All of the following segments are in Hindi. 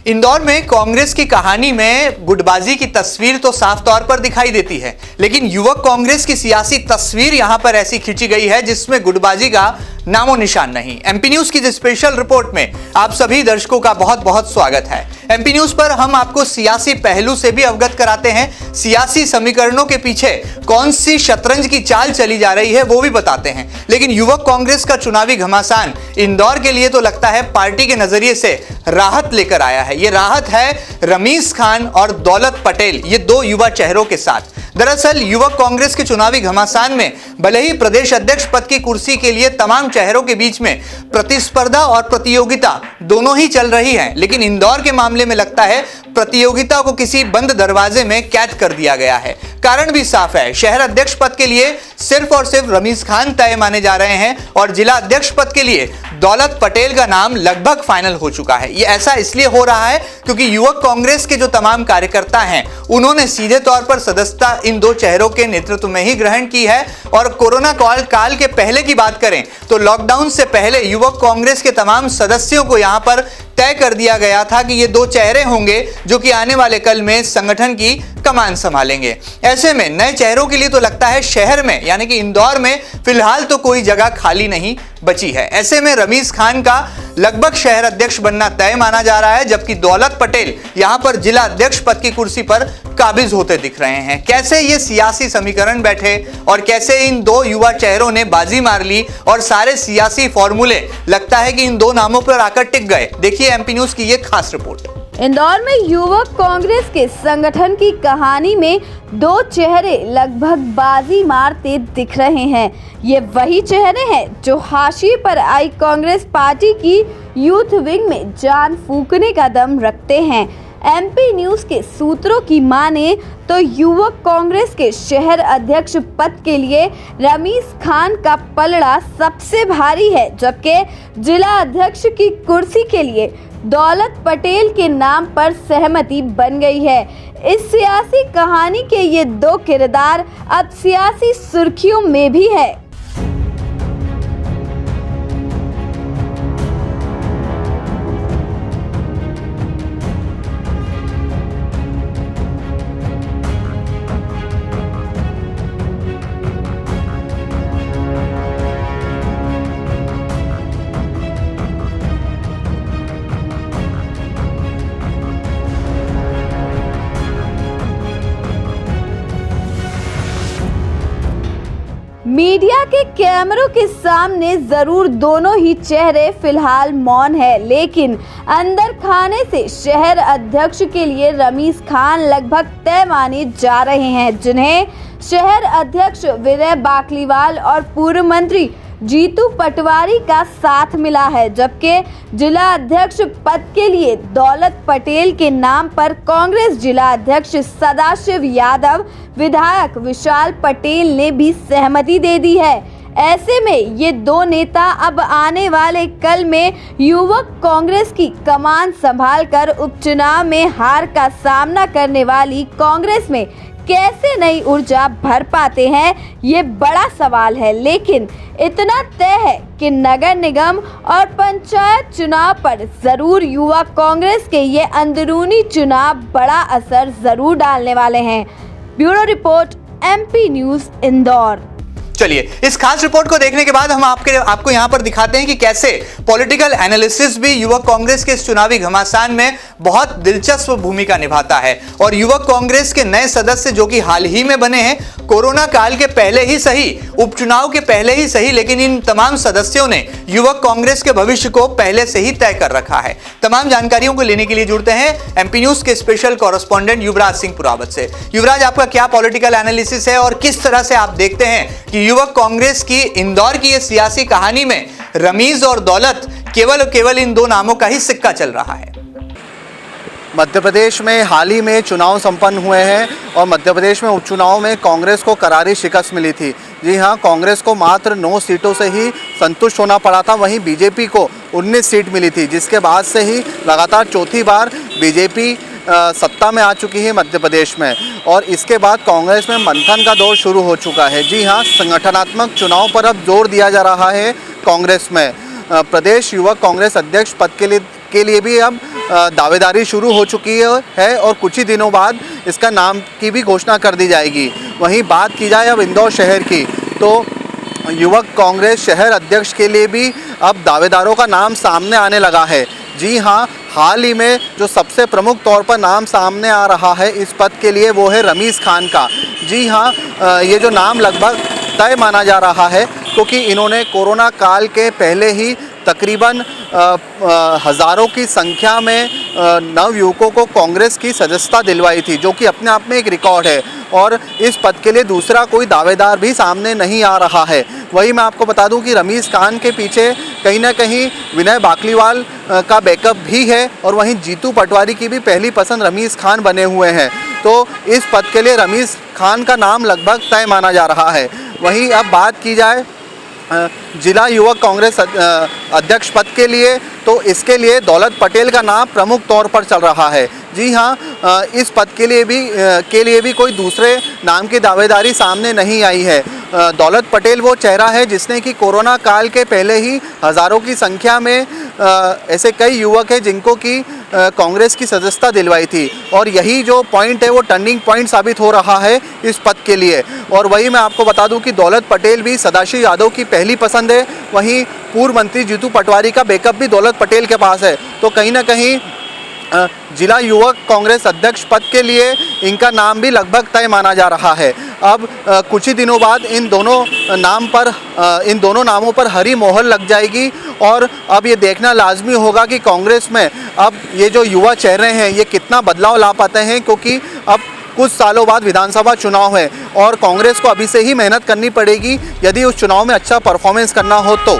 इंदौर में कांग्रेस की कहानी में गुटबाजी की तस्वीर तो साफ तौर पर दिखाई देती है, लेकिन युवक कांग्रेस की सियासी तस्वीर यहां पर ऐसी खींची गई है जिसमें गुटबाजी का नामो निशान नहीं। एमपी न्यूज की स्पेशल रिपोर्ट में आप सभी दर्शकों का बहुत बहुत स्वागत है। एमपी न्यूज पर हम आपको सियासी पहलू से भी अवगत कराते हैं, सियासी समीकरणों के पीछे कौन सी शतरंज की चाल चली जा रही है वो भी बताते हैं। लेकिन युवक कांग्रेस का चुनावी घमासान इंदौर के लिए तो लगता है पार्टी के नजरिए से राहत लेकर आया है। ये राहत है रमीज खान और दौलत पटेल, ये दो युवा चेहरों के साथ। दरअसल युवक कांग्रेस के चुनावी घमासान में भले ही प्रदेश अध्यक्ष पद की कुर्सी के लिए तमाम चेहरों के बीच में प्रतिस्पर्धा और प्रतियोगिता दोनों ही चल रही है, लेकिन इंदौर के मामले में लगता है प्रतियोगिता को किसी बंद दरवाजे में कैद कर दिया गया है। कारण भी साफ है, शहर अध्यक्ष पद के लिए सिर्फ और सिर्फ रमीज खान तय माने जा रहे हैं और जिला अध्यक्ष पद के लिए दौलत पटेल का नाम लगभग फाइनल हो चुका है। ये ऐसा इसलिए हो रहा है क्योंकि युवक कांग्रेस के जो तमाम कार्यकर्ता हैं उन्होंने सीधे तौर पर सदस्यता इन दो चेहरों के नेतृत्व में ही ग्रहण की है। और कोरोना काल के पहले की बात करें तो लॉकडाउन से पहले युवक कांग्रेस के तमाम सदस्यों को यहां पर तय कर दिया गया था कि ये दो चेहरे होंगे जो कि आने वाले कल में संगठन की कमान संभालेंगे। ऐसे में नए चेहरों के लिए तो लगता है शहर में यानी कि इंदौर में फिलहाल तो कोई जगह खाली नहीं बची है। ऐसे में रमीज खान का लगभग शहर अध्यक्ष बनना तय माना जा रहा है, जबकि दौलत पटेल यहां पर जिला अध्यक्ष पद की कुर्सी पर काबिज होते दिख रहे हैं। कैसे ये सियासी समीकरण बैठे और कैसे इन दो युवा चेहरों ने बाजी मार ली और सारे सियासी फॉर्मूले लगता है कि इन दो नामों पर आकर टिक गए। देखिए एमपी न्यूज की ये खास रिपोर्ट। इंदौर में युवक कांग्रेस के संगठन की कहानी में दो चेहरे लगभग बाजी मारते दिख रहे हैं। ये वही चेहरे हैं जो हाशिए पर आई कांग्रेस पार्टी की यूथ विंग में जान फूंकने का दम रखते हैं। एमपी न्यूज के सूत्रों की माने तो युवक कांग्रेस के शहर अध्यक्ष पद के लिए रमीज खान का पलड़ा सबसे भारी है, जबकि जिला अध्यक्ष की कुर्सी के लिए दौलत पटेल के नाम पर सहमति बन गई है। इस सियासी कहानी के ये दो किरदार अब सियासी सुर्खियों में भी है। मीडिया के कैमरों के सामने जरूर दोनों ही चेहरे फिलहाल मौन है, लेकिन अंदर खाने से शहर अध्यक्ष के लिए रमीज खान लगभग तय माने जा रहे हैं, जिन्हें शहर अध्यक्ष विनय बाकलीवाल और पूर्व मंत्री जीतू पटवारी का साथ मिला है, जबकि जिला अध्यक्ष पद के लिए दौलत पटेल के नाम पर कांग्रेस जिला अध्यक्ष सदाशिव यादव, विधायक विशाल पटेल ने भी सहमति दे दी है। ऐसे में ये दो नेता अब आने वाले कल में युवक कांग्रेस की कमान संभालकर उपचुनाव में हार का सामना करने वाली कांग्रेस में कैसे नई ऊर्जा भर पाते हैं, ये बड़ा सवाल है। लेकिन इतना तय है कि नगर निगम और पंचायत चुनाव पर जरूर युवा कांग्रेस के ये अंदरूनी चुनाव बड़ा असर जरूर डालने वाले हैं। Bureau report, MP news, Indore. चलिए इस खास रिपोर्ट को देखने के बाद हम आपको यहां पर दिखाते हैं कि कैसे पॉलिटिकल एनालिसिस भी युवक कांग्रेस के इस चुनावी घमासान में बहुत दिलचस्प भूमिका निभाता है। और युवक कांग्रेस के नए सदस्य जो कि हाल ही में बने हैं, कोरोना काल के पहले ही सही, उपचुनाव के पहले ही सही, लेकिन इन तमाम सदस्यों ने युवक कांग्रेस के भविष्य को पहले से ही तय कर रखा है। तमाम जानकारियों को लेने के लिए जुड़ते हैं एमपी न्यूज के स्पेशल कॉरेस्पॉन्डेंट युवराज सिंह पुरावत से। युवराज, आपका क्या पॉलिटिकल एनालिसिस है और किस तरह से आप देखते हैं कि युवक कांग्रेस की इंदौर की ये सियासी कहानी में रमीज और दौलत केवल इन दो नामों का ही सिक्का चल रहा है? मध्य प्रदेश में हाल ही में चुनाव संपन्न हुए हैं और मध्य प्रदेश में उपचुनाव में कांग्रेस को करारी शिकस्त मिली थी। जी हां, कांग्रेस को मात्र 9 सीटों से ही संतुष्ट होना पड़ा था, वहीं बीजेपी को 19 सीट मिली थी, जिसके बाद से ही लगातार चौथी बार बीजेपी सत्ता में आ चुकी है मध्य प्रदेश में। और इसके बाद कांग्रेस में मंथन का दौर शुरू हो चुका है। जी हाँ, संगठनात्मक चुनाव पर अब जोर दिया जा रहा है कांग्रेस में। प्रदेश युवक कांग्रेस अध्यक्ष पद के लिए भी अब दावेदारी शुरू हो चुकी है और कुछ ही दिनों बाद इसका नाम की भी घोषणा कर दी जाएगी। वहीं बात की जाए अब इंदौर शहर की, तो युवक कांग्रेस शहर अध्यक्ष के लिए भी अब दावेदारों का नाम सामने आने लगा है। जी हाँ, हाल ही में जो सबसे प्रमुख तौर पर नाम सामने आ रहा है इस पद के लिए वो है रमीज़ खान का। जी हाँ, ये जो नाम लगभग तय माना जा रहा है क्योंकि इन्होंने कोरोना काल के पहले ही तकरीबन हज़ारों की संख्या में नवयुवकों को कांग्रेस की सदस्यता दिलवाई थी, जो कि अपने आप में एक रिकॉर्ड है और इस पद के लिए दूसरा कोई दावेदार भी सामने नहीं आ रहा है। वही मैं आपको बता दूं कि रमीज़ खान के पीछे कहीं ना कहीं विनय बाकलीवाल का बैकअप भी है और वहीं जीतू पटवारी की भी पहली पसंद रमीज़ खान बने हुए हैं। तो इस पद के लिए रमीज़ खान का नाम लगभग तय माना जा रहा है। वहीं अब बात की जाए जिला युवक कांग्रेस अध्यक्ष पद के लिए, तो इसके लिए दौलत पटेल का नाम प्रमुख तौर पर चल रहा है। जी हाँ, इस पद के लिए भी कोई दूसरे नाम की दावेदारी सामने नहीं आई है। दौलत पटेल वो चेहरा है जिसने कि कोरोना काल के पहले ही हज़ारों की संख्या में ऐसे कई युवक हैं जिनको कि कांग्रेस की सदस्यता दिलवाई थी और यही जो पॉइंट है वो टर्निंग पॉइंट साबित हो रहा है इस पद के लिए। और वही मैं आपको बता दूं कि दौलत पटेल भी सदाशिव यादव की पहली पसंद है, वहीं पूर्व मंत्री जीतू पटवारी का बैकअप भी दौलत पटेल के पास है। तो कहीं ना कहीं जिला युवक कांग्रेस अध्यक्ष पद के लिए इनका नाम भी लगभग तय माना जा रहा है। अब कुछ ही दिनों बाद इन दोनों नामों पर हरी मोहर लग जाएगी और अब ये देखना लाजमी होगा कि कांग्रेस में अब ये जो युवा चेहरे हैं ये कितना बदलाव ला पाते हैं, क्योंकि अब कुछ सालों बाद विधानसभा चुनाव है और कांग्रेस को अभी से ही मेहनत करनी पड़ेगी यदि उस चुनाव में अच्छा परफॉर्मेंस करना हो तो।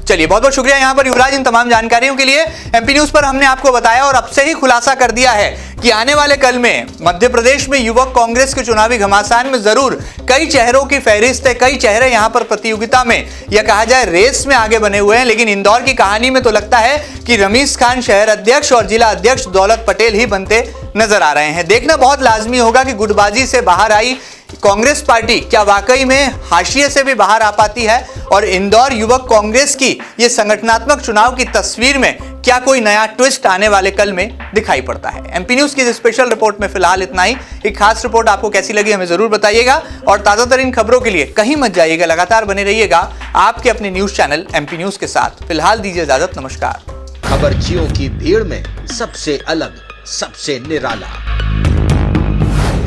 चलिए, बहुत बहुत शुक्रिया यहाँ पर युवराज इन तमाम जानकारियों के लिए। एमपी न्यूज पर हमने आपको बताया और अब से ही खुलासा कर दिया है कि आने वाले कल में मध्य प्रदेश में युवक कांग्रेस के चुनावी घमासान में जरूर कई चेहरों की फहरिस्त है, कई चेहरे यहाँ पर प्रतियोगिता में या कहा जाए रेस में आगे बने हुए हैं। लेकिन इंदौर की कहानी में तो लगता है कि रमीज़ खान शहर अध्यक्ष और जिला अध्यक्ष दौलत पटेल ही बनते नजर आ रहे हैं। देखना बहुत लाजमी होगा कि गुटबाजी से बाहर आई कांग्रेस पार्टी क्या वाकई में हाशिए से भी बाहर आ पाती है और इंदौर युवक कांग्रेस की ये संगठनात्मक चुनाव की तस्वीर में क्या कोई नया ट्विस्ट आने वाले कल में दिखाई पड़ता है। एमपी न्यूज की स्पेशल रिपोर्ट में फिलहाल इतना ही। एक खास रिपोर्ट आपको कैसी लगी हमें जरूर बताइएगा और ताजा तरीन खबरों के लिए कहीं मत जाइएगा, लगातार बने रहिएगा आपके अपने न्यूज चैनल एमपी न्यूज के साथ। फिलहाल दीजिए इजाजत, नमस्कार। खबरचियों की भीड़ में सबसे अलग, सबसे निराला,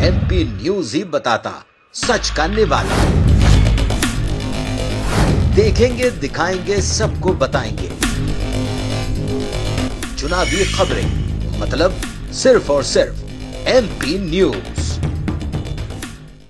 एमपी न्यूज ही बताता सच का निवाला। देखेंगे, दिखाएंगे, सबको बताएंगे। चुनावी खबरें मतलब सिर्फ और सिर्फ एमपी न्यूज।